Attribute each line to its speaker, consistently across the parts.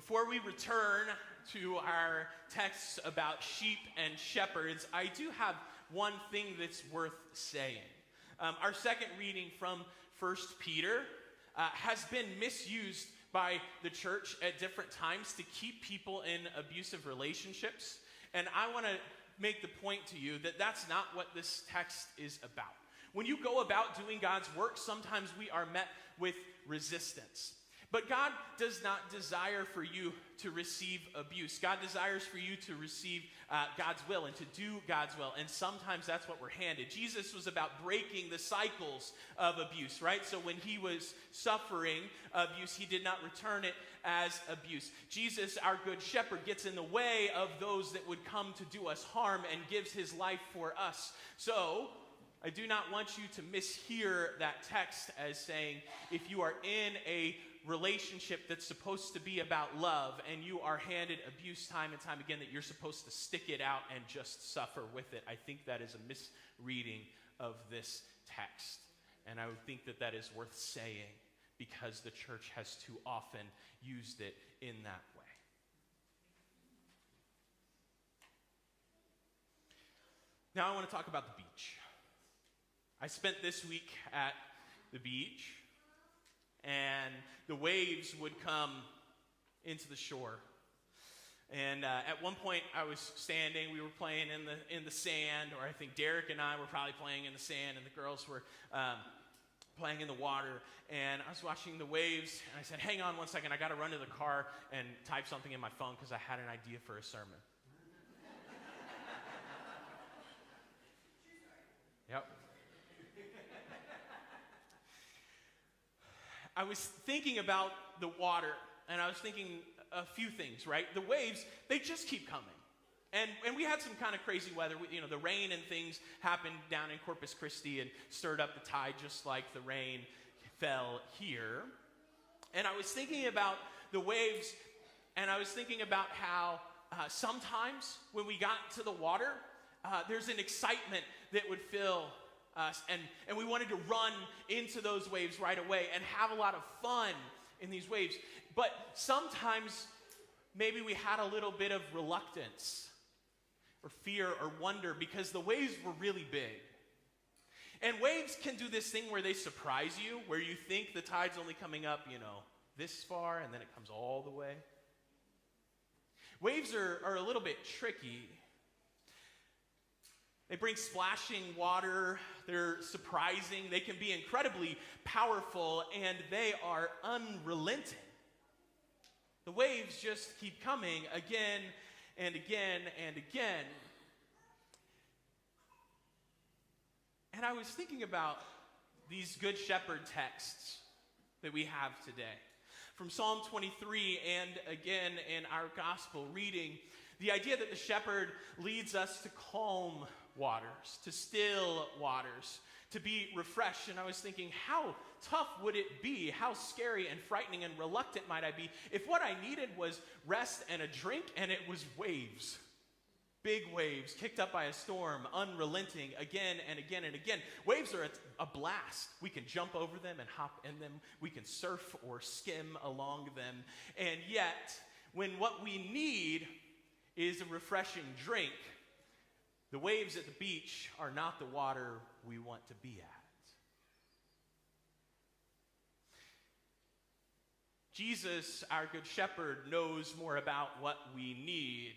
Speaker 1: Before we return to our texts about sheep and shepherds, I do have one thing that's worth saying. Our second reading from 1 Peter has been misused by the church at different times to keep people in abusive relationships. And I want to make the point to you that that's not what this text is about. When you go about doing God's work, sometimes we are met with resistance. But God does not desire for you to receive abuse. God desires for you to receive God's will and to do God's will. And sometimes that's what we're handed. Jesus was about breaking the cycles of abuse, right? So when he was suffering abuse, he did not return it as abuse. Jesus, our good shepherd, gets in the way of those that would come to do us harm and gives his life for us. So I do not want you to mishear that text as saying if you are in a relationship that's supposed to be about love and you are handed abuse time and time again that you're supposed to stick it out and just suffer with it. I think that is a misreading of this text. And I would think that that is worth saying because the church has too often used it in that way. Now I want to talk about the beach. I spent this week at the beach, and the waves would come into the shore. And at one point, I was standing. We were playing in the sand, or I think Derek and I were probably playing in the sand, and the girls were playing in the water. And I was watching the waves, and I said, "Hang on one second. I got to run to the car and type something in my phone because I had an idea for a sermon." Yep. I was thinking about the water, and I was thinking a few things, right? The waves, they just keep coming. And we had some kind of crazy weather. The rain and things happened down in Corpus Christi and stirred up the tide just like the rain fell here. And I was thinking about the waves, and I was thinking about how sometimes when we got to the water, there's an excitement that would fill us, and we wanted to run into those waves right away and have a lot of fun in these waves. But sometimes maybe we had a little bit of reluctance or fear or wonder because the waves were really big. And waves can do this thing where they surprise you, where you think the tide's only coming up, this far, and then it comes all the way. Waves are a little bit tricky. They bring splashing water, they're surprising, they can be incredibly powerful, and they are unrelenting. The waves just keep coming again and again and again. And I was thinking about these Good Shepherd texts that we have today. From Psalm 23 and again in our gospel reading, the idea that the shepherd leads us to calm waters, to still waters, to be refreshed. And I was thinking, how tough would it be? How scary and frightening and reluctant might I be if what I needed was rest and a drink and it was waves? Big waves kicked up by a storm, unrelenting again and again and again. Waves are a blast. We can jump over them and hop in them. We can surf or skim along them. And yet, when what we need is a refreshing drink, the waves at the beach are not the water we want to be at. Jesus, our good shepherd, knows more about what we need.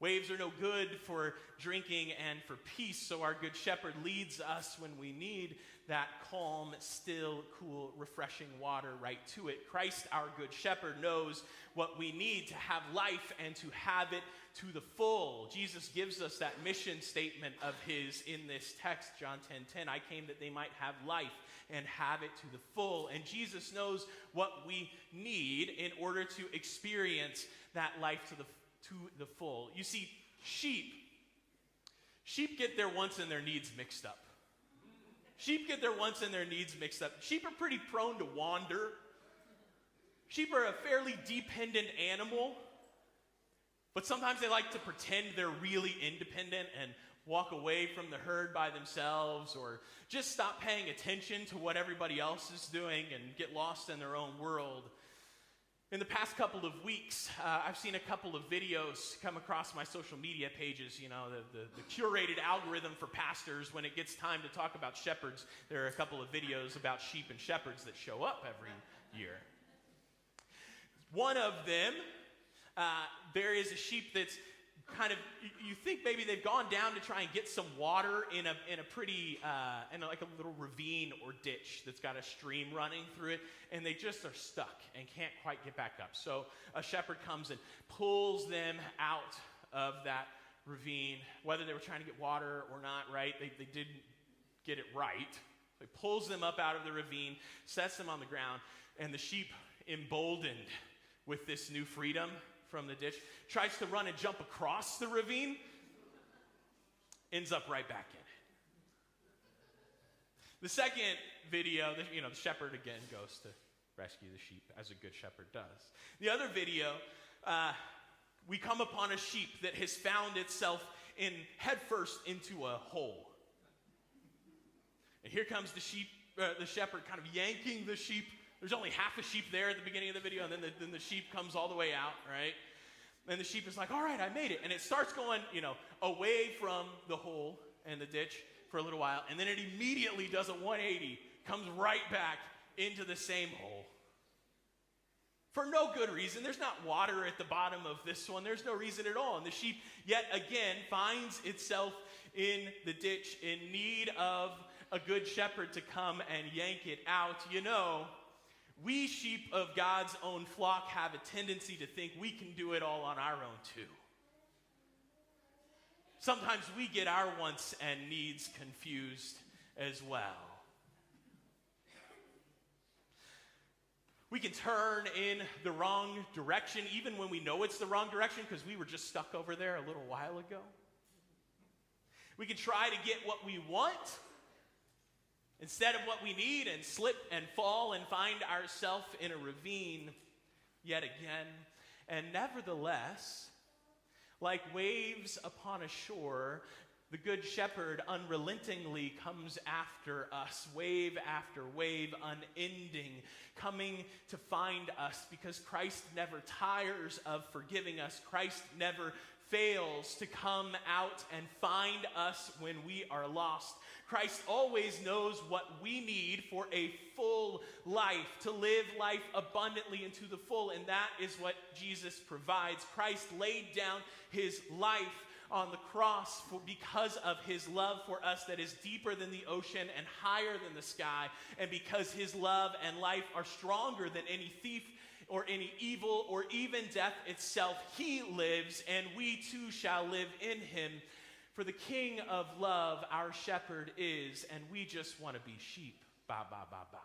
Speaker 1: Waves are no good for drinking and for peace, so our good shepherd leads us when we need that calm, still, cool, refreshing water right to it. Christ, our good shepherd, knows what we need to have life and to have it to the full. Jesus gives us that mission statement of his in this text, John 10:10. I came that they might have life and have it to the full. And Jesus knows what we need in order to experience that life to the full. You see, sheep get their wants and their needs mixed up. Sheep get their wants and their needs mixed up. Sheep are pretty prone to wander. Sheep are a fairly dependent animal, but sometimes they like to pretend they're really independent and walk away from the herd by themselves, or just stop paying attention to what everybody else is doing and get lost in their own world. In the past couple of weeks, I've seen a couple of videos come across my social media pages. You know, the curated algorithm for pastors. When it gets time to talk about shepherds, there are a couple of videos about sheep and shepherds that show up every year. One of them, there is a sheep that's kind of, you think maybe they've gone down to try and get some water in a pretty, like a little ravine or ditch that's got a stream running through it, and they just are stuck and can't quite get back up. So a shepherd comes and pulls them out of that ravine, whether they were trying to get water or not, right? They didn't get it right. So he pulls them up out of the ravine, sets them on the ground, and the sheep, emboldened with this new freedom from the ditch, tries to run and jump across the ravine, ends up right back in it. The second video, the shepherd again goes to rescue the sheep, as a good shepherd does. The other video, we come upon a sheep that has found itself in headfirst into a hole. And here comes the shepherd kind of yanking the sheep. There's only half a sheep there at the beginning of the video, and then the sheep comes all the way out, right? And the sheep is like, all right, I made it. And it starts going, away from the hole and the ditch for a little while, and then it immediately does a 180, comes right back into the same hole. For no good reason. There's not water at the bottom of this one. There's no reason at all. And the sheep, yet again, finds itself in the ditch in need of a good shepherd to come and yank it out. We sheep of God's own flock have a tendency to think we can do it all on our own too. Sometimes we get our wants and needs confused as well. We can turn in the wrong direction even when we know it's the wrong direction because we were just stuck over there a little while ago. We can try to get what we want instead of what we need, and slip and fall and find ourselves in a ravine yet again. And nevertheless, like waves upon a shore, the good shepherd unrelentingly comes after us, wave after wave, unending, coming to find us, because Christ never tires of forgiving us. Christ never fails to come out and find us when we are lost. Christ always knows what we need for a full life, to live life abundantly and to the full, and that is what Jesus provides. Christ laid down his life on the cross because of his love for us that is deeper than the ocean and higher than the sky, and because his love and life are stronger than any thief or any evil or even death itself. He lives, and we too shall live in him. For the King of love, our shepherd is, and we just want to be sheep. Ba, ba, ba, ba.